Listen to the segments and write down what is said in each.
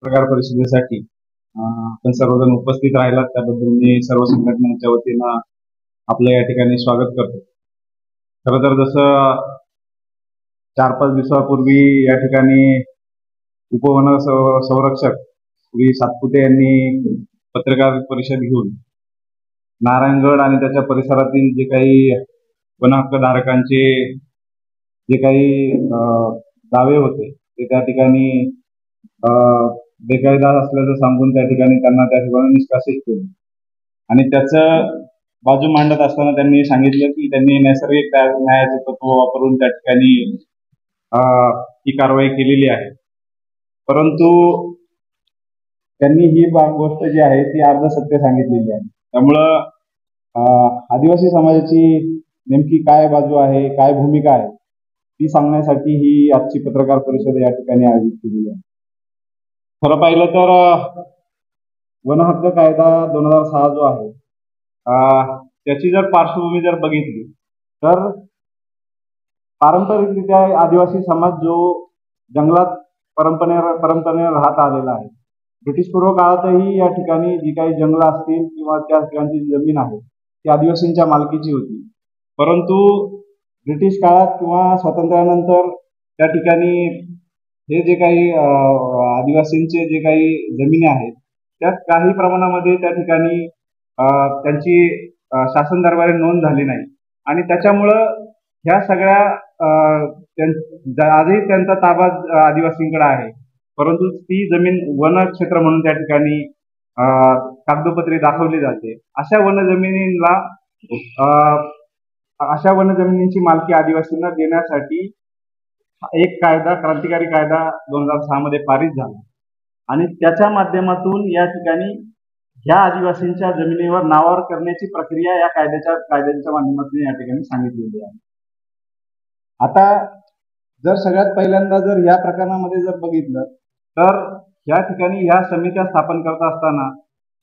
पत्रकार परिषदेसाठी आपण सर्वजण उपस्थित राहिलात त्याबद्दल मी सर्व संघटनांच्या वतीनं आपलं या ठिकाणी स्वागत करतो. खरं तर जसं 4-5 दिवसापूर्वी या ठिकाणी उपवन संरक्षक श्री सातपुते यांनी पत्रकार परिषद घेऊन नारायणगड आणि त्याच्या परिसरातील जे काही वन हक्क धारकांचे जे काही दावे होते ते त्या ठिकाणी बेकायदा असल्याचं सांगून त्या ठिकाणी त्यांना त्या ठिकाणी निष्कासित केलं आणि त्याचं बाजू मांडत असताना त्यांनी सांगितलं की त्यांनी नैसर्गिक न्यायाचे तत्व वापरून त्या ठिकाणी ही कारवाई केलेली आहे. परंतु त्यांनी ही गोष्ट जी आहे ती अर्धसत्य सांगितलेली आहे. त्यामुळं आदिवासी समाजाची नेमकी काय बाजू आहे, काय भूमिका आहे ती सांगण्यासाठी ही आजची पत्रकार परिषद या ठिकाणी आयोजित केलेली आहे. खरं पाहिलं तर वन हक्क कायदा 2006 जो आहे त्याची जर पार्श्वभूमी जर बघितली तर पारंपरिकरित्या आदिवासी समाज जो जंगलात परंपरेने राहत आलेला आहे. ब्रिटिशपूर्व काळातही या ठिकाणी जी काही जंगलं असतील किंवा त्या ठिकाणची जमीन आहे ती आदिवासींच्या मालकीची होती. परंतु ब्रिटिश काळात किंवा स्वातंत्र्यानंतर त्या ठिकाणी हे जे काही आदिवासींचे जे काही जमिनी आहेत त्यात काही प्रमाणामध्ये त्या ठिकाणी त्यांची शासन दरबारी नोंद झाली नाही आणि त्याच्यामुळं ह्या सगळ्या आजही त्यांचा ताबा आदिवासींकडे आहे. परंतु ती जमीन वन क्षेत्र म्हणून त्या ठिकाणी कागदोपत्री दाखवली जाते. अशा वन जमिनींची मालकी आदिवासींना देण्यासाठी एक कायदा, क्रांतिकारी कायदा 2006 मध्ये पारित झाला आणि त्याच्या माध्यमातून या ठिकाणी ह्या आदिवासींच्या जमिनीवर नावावर करण्याची प्रक्रिया या कायद्याच्या माध्यमातून या ठिकाणी सांगितलेली आहे. आता जर सगळ्यात पहिल्यांदा जर ह्या प्रकरणामध्ये जर बघितलं तर या ठिकाणी ह्या समित्या स्थापन करत असताना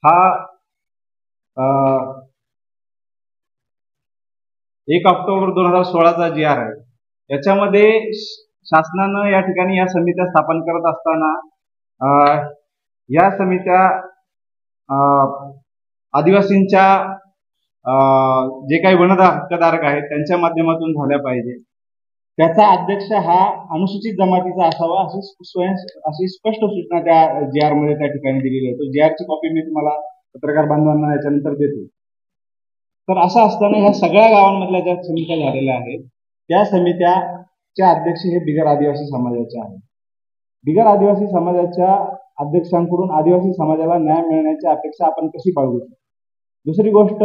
हा 1 ऑक्टोबर 2016चा GR आहे. याच्यामध्ये शासनानं या ठिकाणी या समित्या स्थापन करत असताना या समित्या आदिवासींच्या जे काही वन हक्कधारक आहेत त्यांच्या माध्यमातून झाल्या पाहिजे. त्याचा अध्यक्ष हा अनुसूचित जमातीचा असावा अशी स्पष्ट सूचना त्या GR मध्ये त्या ठिकाणी दिलेली आहे. तो GR ची कॉपी मी तुम्हाला पत्रकार बांधवांना याच्यानंतर देतो. तर असं असताना ह्या सगळ्या गावांमधल्या ज्या समित्या झालेल्या आहेत त्या समित्याचे अध्यक्ष हे बिगर आदिवासी समाजाचे आहेत. बिगर आदिवासी समाजाच्या अध्यक्षांकडून आदिवासी समाजाला न्याय मिळण्याची अपेक्षा आपण कशी बाळगू शकतो? दुसरी गोष्ट,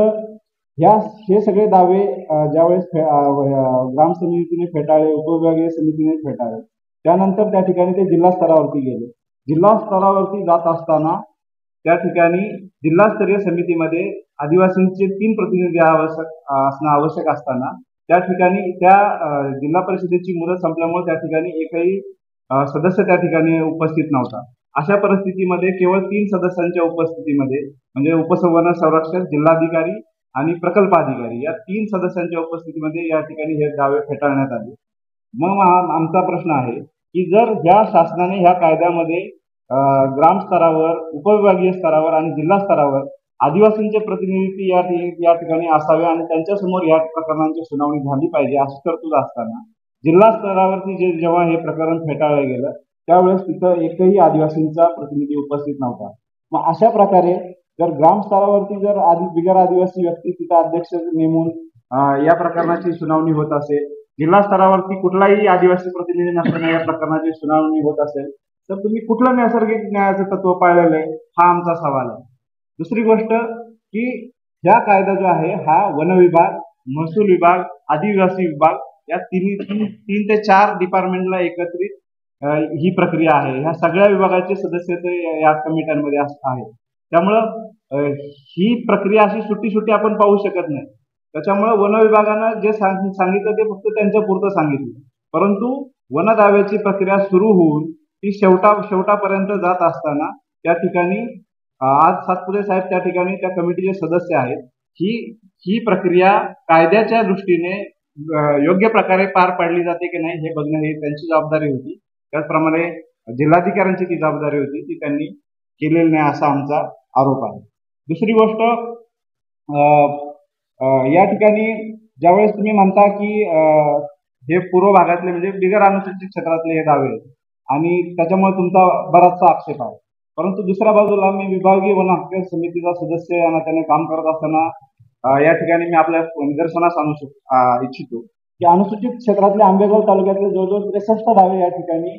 हे सगळे दावे ज्यावेळेस ग्राम समितीने फेटाळले, उपविभागीय समितीने फेटाळले, त्यानंतर त्या ठिकाणी ते जिल्हा स्तरावरती गेले. जिल्हा स्तरावरती जात असताना त्या ठिकाणी जिल्हास्तरीय समितीमध्ये आदिवासींचे 3 प्रतिनिधी असणं आवश्यक असताना त्या ठिकाणी त्या जिल्हा परिषदेची मुदत संपल्यामुळे त्या ठिकाणी एकही सदस्य त्या ठिकाणी उपस्थित नव्हता. अशा परिस्थितीमध्ये केवळ 3 सदस्यांच्या उपस्थितीमध्ये म्हणजे उपवन संरक्षक, जिल्हाधिकारी आणि प्रकल्प अधिकारी या 3 सदस्यांच्या उपस्थितीमध्ये या ठिकाणी हे दावे फेटाळण्यात आले. मग आमचा प्रश्न आहे की जर ह्या शासनाने ह्या कायद्यामध्ये ग्राम स्तरावर, उपविभागीय स्तरावर आणि जिल्हा स्तरावर आदिवासींचे प्रतिनिधी या ठिकाणी असावे आणि त्यांच्यासमोर या प्रकरणांची सुनावणी झाली पाहिजे अशी तरतूद असताना जिल्हा स्तरावरती जेव्हा हे प्रकरण फेटाळलं गेलं त्यावेळेस तिथं एकही आदिवासींचा प्रतिनिधी उपस्थित नव्हता. मग अशा प्रकारे जर ग्राम स्तरावरती जर बिगर आदिवासी व्यक्ती तिथं अध्यक्ष नेमून या प्रकरणाची सुनावणी होत असेल, जिल्हा स्तरावरती कुठलाही आदिवासी प्रतिनिधी नसताना या प्रकरणाची सुनावणी होत असेल तर तुम्ही कुठलं नैसर्गिक न्यायाचं तत्व पाळलेलं आहे हा आमचा सवाल आहे. दुसरी गोष्ट की ह्या कायदा जो आहे हा वन विभाग, महसूल विभाग, आदिवासी विभाग या 3 ते 4 डिपार्टमेंटला एकत्रित ही प्रक्रिया आहे. ह्या सगळ्या विभागाचे सदस्य या कमिट्यांमध्ये आहेत. त्यामुळं ही प्रक्रिया अशी सुट्टी आपण पाहू शकत नाही. त्याच्यामुळे वन विभागानं जे सांगितलं ते फक्त त्यांच्या पुरतं सांगितलं. परंतु वन दाव्याची प्रक्रिया सुरू होऊन ती शेवटापर्यंत जात असताना त्या ठिकाणी आज सातपुते साहेब त्या ठिकाणी त्या कमिटीचे सदस्य आहेत. ही प्रक्रिया कायद्याच्या दृष्टीने योग्य प्रकारे पार पाडली जाते की नाही हे बघणं ही त्यांची जबाबदारी होती. त्याचप्रमाणे जिल्हाधिकाऱ्यांची ती जबाबदारी होती ती त्यांनी केलेली नाही असा आमचा आरोप आहे. दुसरी गोष्ट, या ठिकाणी ज्यावेळेस तुम्ही म्हणता की हे पूर्व भागातले म्हणजे बिगर अनुसूचित क्षेत्रातले हे दावे आणि त्याच्यामुळे तुमचा बराचसा आक्षेप आहे. परंतु दुसऱ्या बाजूला मी विभागीय वन हक्क समितीचा सदस्य या नात्याने काम करत असताना या ठिकाणी मी आपल्या निदर्शनास आणू इच्छितो की अनुसूचित क्षेत्रातले आंबेगाव तालुक्यातले जवळजवळ 63 दावे या ठिकाणी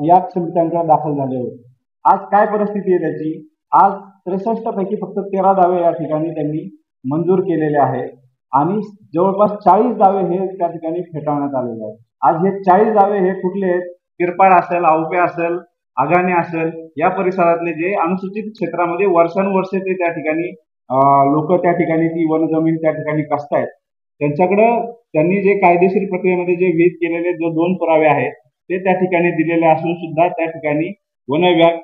या समित्यांकडे दाखल झाले होते. आज काय परिस्थिती आहे त्याची? आज 63 पैकी फक्त 13 दावे या ठिकाणी त्यांनी मंजूर केलेले आहेत आणि जवळपास 40 दावे हे त्या ठिकाणी फेटाळण्यात आलेले आहेत. आज हे 40 दावे हे कुठले आहेत? किरपाड असेल, आवपे असेल, आगाणे असेल, या परिसरातले जे अनुसूचित क्षेत्रामध्ये वर्षानुवर्षे ते त्या ठिकाणी लोक त्या ठिकाणी ती वन जमीन त्या ठिकाणी कसतायत. त्यांच्याकडं त्यांनी जे कायदेशीर प्रक्रियेमध्ये जे विहित केलेले जो 2 पुरावे आहेत ते त्या ठिकाणी दिलेले असून सुद्धा त्या ठिकाणी वन विभाग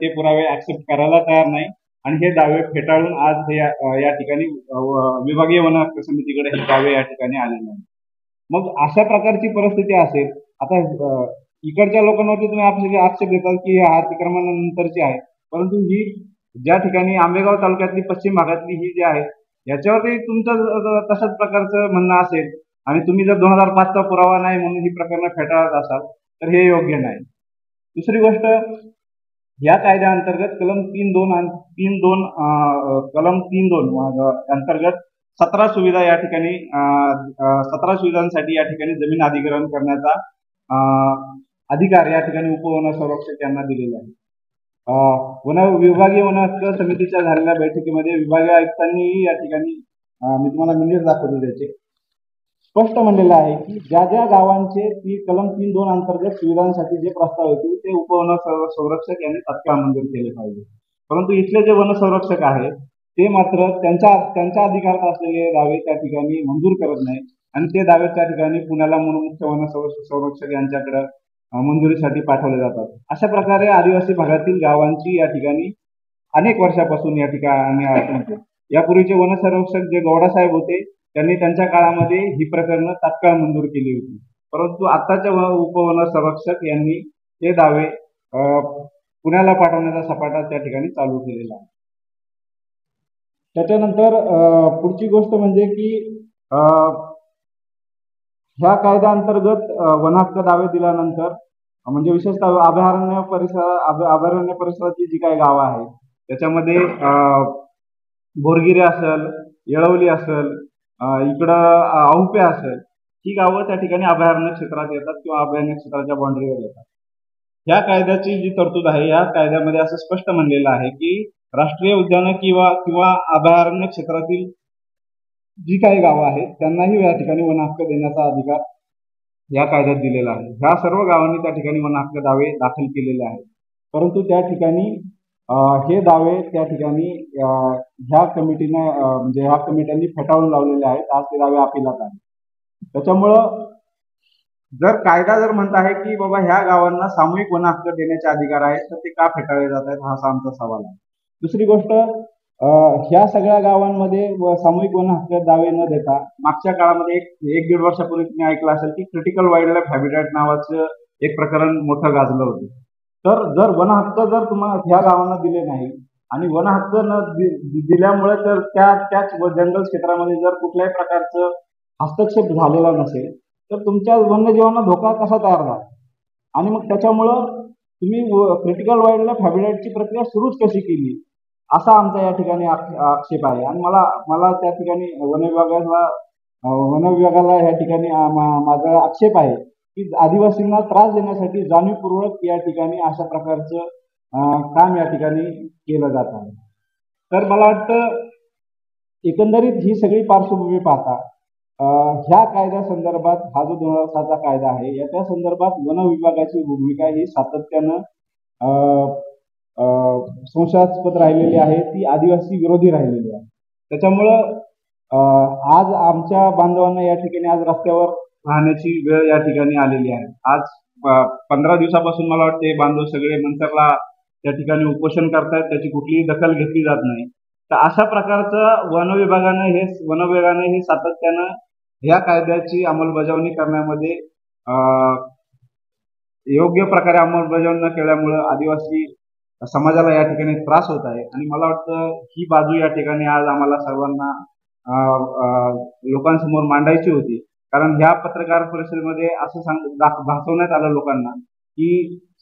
ते पुरावे ऍक्सेप्ट करायला तयार नाही आणि हे दावे फेटाळून आज हे या ठिकाणी विभागीय वन हक्क समितीकडे हे दावे या ठिकाणी आलेले आहेत. मग अशा प्रकारची परिस्थिती असेल, आता इकडच्या लोकांवरती तुम्ही आक्षेप देतात की हा अतिक्रमणानंतरची आहे, परंतु ही ज्या ठिकाणी आंबेगाव तालुक्यातली पश्चिम भागातली ही जी आहे याच्यावरती तुमचं तशाच प्रकारचं म्हणणं असेल आणि तुम्ही जर 2005चा पुरावा नाही म्हणून ही प्रकरणं फेटाळत असाल तर हे योग्य नाही. दुसरी गोष्ट, या कायद्याअंतर्गत कलम 3.2 अंतर्गत 17 सुविधा या ठिकाणी 17 सुविधांसाठी या ठिकाणी जमीन अधिग्रहण करण्याचा अधिकार या ठिकाणी उपवन संरक्षक यांना दिलेला आहे. विभागीय वन हक्क समितीच्या झालेल्या बैठकीमध्ये विभागीय आयुक्तांनीही या ठिकाणी मी तुम्हाला मिनिट दाखवतो त्याचे स्पष्ट म्हणलेलं आहे की ज्या ज्या गावांचे कलम 3.2 अंतर्गत सुविधांसाठी जे प्रस्ताव येतील ते उपवन संरक्षक यांनी तात्काळ मंजूर केले पाहिजे. परंतु इथले जे वन संरक्षक आहेत ते मात्र त्यांच्या अधिकारात असलेले दावे त्या ठिकाणी मंजूर करत नाही आणि ते दावे त्या ठिकाणी पुण्याला मुख्य वन संरक्षक यांच्याकडे मंजुरीसाठी पाठवले जातात. अशा प्रकारे आदिवासी भागातील गावांची या ठिकाणी अनेक वर्षापासून या ठिकाणी अडचण होते. यापूर्वीचे वन संरक्षक जे गौडासाहेब होते त्यांनी त्यांच्या काळामध्ये ही प्रकरणं तात्काळ मंजूर केली होती, परंतु आताच्या उपवन संरक्षक यांनी हे दावे पुण्याला पाठवण्याचा सपाटा त्या ठिकाणी चालू केलेला आहे. त्याच्यानंतर पुढची गोष्ट म्हणजे की ह्या कायद्याअंतर्गत वन हक्क दावे दिल्यानंतर म्हणजे विशेषतः अभयारण्य परिसराची जी काही गावं आहेत त्याच्यामध्ये बोरगिरी असेल, येळवली असेल, इकडं औपे असेल, ही गावं त्या ठिकाणी अभयारण्य क्षेत्रात येतात किंवा अभयारण्य क्षेत्राच्या बाउंड्रीवर येतात. ह्या कायद्याची जी तरतूद आहे या कायद्यामध्ये असं स्पष्ट म्हणलेलं आहे की राष्ट्रीय उद्यानं किंवा अभयारण्य क्षेत्रातील जी काही गावं आहेत त्यांनाही या ठिकाणी वन हक्क देण्याचा अधिकार या कायद्यात दिलेला आहे. ह्या सर्व गावांनी त्या ठिकाणी वन हक्क दावे दाखल केलेले आहेत, परंतु त्या ठिकाणी हे दावे त्या ठिकाणी ह्या कमिटीने म्हणजे ह्या कमिट्यांनी फेटाळून लावलेले आहेत. आज ते दावे अपिलात आहेत. त्याच्यामुळं जर कायदा जर म्हणत आहे की बाबा ह्या गावांना सामूहिक वन हक्क देण्याचे अधिकार आहेत तर ते का फेटाळले जात आहेत हा आमचा सवाल आहे. दुसरी गोष्ट, ह्या सगळ्या गावांमध्ये सामूहिक वन हक्क दावे न देता मागच्या काळामध्ये एक दीड वर्षापूर्वी तुम्ही ऐकलं असेल की क्रिटिकल वाईल्ड लाईफ हॅबिटॅट नावाचं एक प्रकरण मोठं गाजलं होतं. तर जर वन हक्क जर तुम्हाला ह्या गावांना दिले नाही आणि वन हक्क न दिल्यामुळे तर त्याच जंगल क्षेत्रामध्ये जर कुठल्याही प्रकारचं हस्तक्षेप झालेला नसेल तर तुमच्या वन्यजीवांना धोका कसा तयार झाला आणि मग त्याच्यामुळं तुम्ही क्रिटिकल वाईल्ड लाईफ हॅबिटॅटची प्रक्रिया सुरूच कशी केली असा आमचा या ठिकाणी आक्षेप आहे. आणि मला त्या ठिकाणी वन विभागाला या ठिकाणी माझा आक्षेप आहे की आदिवासींना त्रास देण्यासाठी जाणीवपूर्वक या ठिकाणी अशा प्रकारचं काम या ठिकाणी केलं जात आहे. तर मला वाटतं एकंदरीत ही सगळी पार्श्वभूमी पाहता ह्या कायद्यासंदर्भात हा जो 2007चा कायदा आहे याच्या संदर्भात वन विभागाची भूमिका ही सातत्यानं संशयास्पद राहिलेली आहे, ती आदिवासी विरोधी राहिलेली आहे. त्याच्यामुळं आज आमच्या बांधवांना या ठिकाणी आज रस्त्यावर राहण्याची वेळ या ठिकाणी आलेली आहे. आज 15 दिवसापासून मला वाटते बांधव सगळे मंतरला त्या ठिकाणी उपोषण करतायत, त्याची कुठलीही दखल घेतली जात नाही. तर अशा प्रकारचं वन विभागाने हे सातत्यानं ह्या कायद्याची अंमलबजावणी करण्यामध्ये योग्य प्रकारे अंमलबजावणी न केल्यामुळे आदिवासी समाजाला या ठिकाणी त्रास होत आहे आणि मला वाटतं ही बाजू या ठिकाणी आज आम्हाला सर्वांना लोकांसमोर मांडायची होती. कारण ह्या पत्रकार परिषदेमध्ये असं भासवण्यात आलं लोकांना की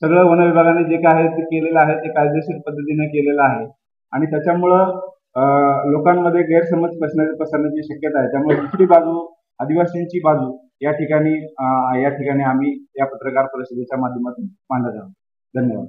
सगळं वन विभागाने जे काय आहे ते केलेलं आहे ते कायदेशीर पद्धतीने केलेलं आहे आणि त्याच्यामुळं लोकांमध्ये गैरसमज पसरण्याची शक्यता आहे. त्यामुळे दुसरी बाजू आदिवासींची बाजू या ठिकाणी आम्ही या पत्रकार परिषदेच्या माध्यमातून मांडत आहोत. धन्यवाद.